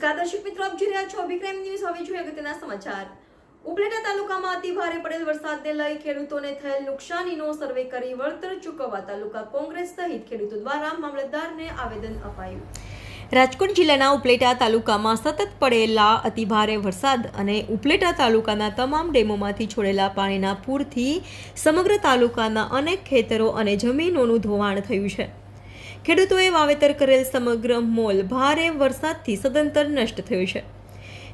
નમસ્કાર દર્શક મિત્રો, આપ જોઈ રહ્યા છો અભિક્રમ ન્યૂઝ। હવે જોઈએ અગત્યના સમાચાર। ઉપલેટા તાલુકામાં અતિ ભારે પડેલ વરસાદને લઈ ખેડૂતોને થયેલ નુકસાનીનો સર્વે કરી વળતર ચૂકવવા તાલુકા કોંગ્રેસ સહિત ખેડૂતો દ્વારા મામલતદારને આવેદન અપાયું। રાજકોટ જિલ્લાના ઉપલેટા તાલુકામાં સતત પડેલા અતિભારે વરસાદ અને ઉપલેટા તાલુકાના તમામ ડેમોમાંથી છોડેલા પાણીના પૂરથી સમગ્ર તાલુકાના અનેક ખેતરો અને જમીનોનું ધોવાણ થયું છે। ખેડૂતોએ વાવેતર કરેલ સમગ્ર મોલ ભારે વરસાદથી સદંતર નષ્ટ થયો છે।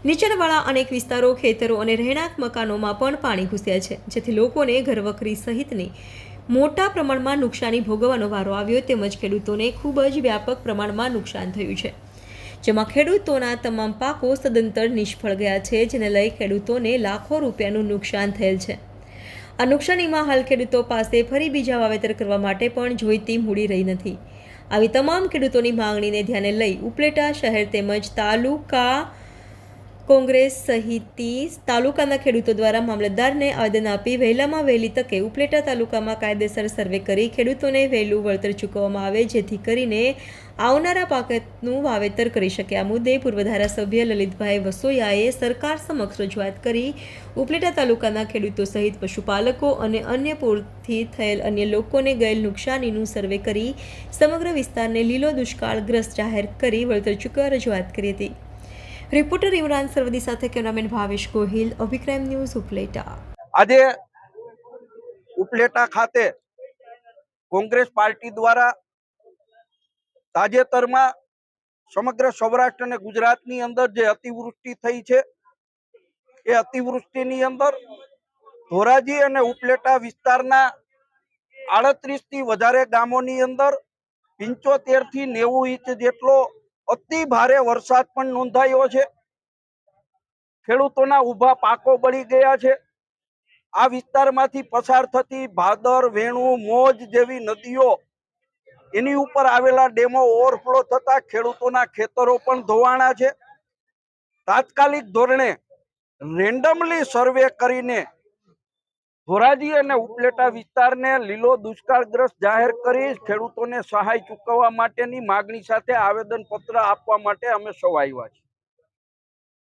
નીચાણવાળા અનેક વિસ્તારો, ખેતરો અને રહેણાંક મકાનોમાં પણ પાણી ઘૂસ્યા છે, જેથી લોકોને ઘરવખરી સહિતની મોટા પ્રમાણમાં નુકસાની ભોગવવાનો વારો આવ્યો, તેમજ ખેડૂતોને ખૂબ જ વ્યાપક પ્રમાણમાં નુકસાન થયું છે, જેમાં ખેડૂતોના તમામ પાકો સદંતર નિષ્ફળ ગયા છે, જેને લઈ ખેડૂતોને લાખો રૂપિયાનું નુકસાન થયેલ છે। આ નુકસાનીમાં હાલ ખેડૂતો પાસે ફરી બીજા વાવેતર કરવા માટે પણ જોઈતી મૂડી રહી નથી। આવી તમામ ખેડૂતોની માંગણીને ધ્યાને લઈ ઉપલેટા શહેર તેમજ તાલુકા કોંગ્રેસ સહિત તાલુકાના ખેડૂતો દ્વારા મામલતદારને આવેદન આપી વહેલામાં વહેલી તકે ઉપલેટા તાલુકામાં કાયદેસર સર્વે કરી ખેડૂતોને વહેલું વળતર ચૂકવવામાં આવે, જેથી કરીને આવનારા પાકનું વાવેતર કરી શકે। આ મુદ્દે પૂર્વ ધારાસભ્ય લલિતભાઈ વસોયાએ સરકાર સમક્ષ રજૂઆત કરી ઉપલેટા તાલુકાના ખેડૂતો સહિત પશુપાલકો અને અન્ય પૂરથી થયેલ અન્ય લોકોને ગયેલ નુકસાનીનું સર્વે કરી સમગ્ર વિસ્તારને લીલો દુષ્કાળગ્રસ્ત જાહેર કરી વળતર ચૂકવવા રજૂઆત કરી હતી। રિપોર્ટર ઇમરાન સરવદી સાથે કેમેરામેન ભાવેશ ગોહિલ, અભિક્રમ ન્યૂઝ, ઉપલેટા। આજે ઉપલેટા ખાતે કોંગ્રેસ પાર્ટી દ્વારા તાજેતરમાં સમગ્ર સૌરાષ્ટ્ર અને ગુજરાતની અંદર જે અતિવૃષ્ટિ થઈ છે, એ અતિવૃષ્ટિની અંદર ધોરાજી અને ઉપલેટા વિસ્તારના 38 થી વધારે ગામોની અંદર 75 થી 90 ઇંચ જેટલો અતિ ભારે વરસાદ પણ નોંધાયો છે। ખેડૂતોના ઊભા પાકો બળી ગયા છે। આ વિસ્તારમાંથી પસાર થતી ભાદર, વેણુ, મોજ જેવી નદીઓ, એની ઉપર આવેલા ડેમો ઓવરફ્લો થતા ખેડૂતોના ખેતરો પણ ધોવાણા છે। તાત્કાલિક ધોરણે રેન્ડમલી સર્વે કરીને ધોરાજી અને ઉપલેટા વિસ્તારને લીલો દુષ્કાળગ્રસ્ત જાહેર કરી ખેડૂતોને સહાય ચૂકવવા માટેની માગણી સાથે આવેદન પત્ર આપવા માટે અમે સૌ આવ્યા છીએ।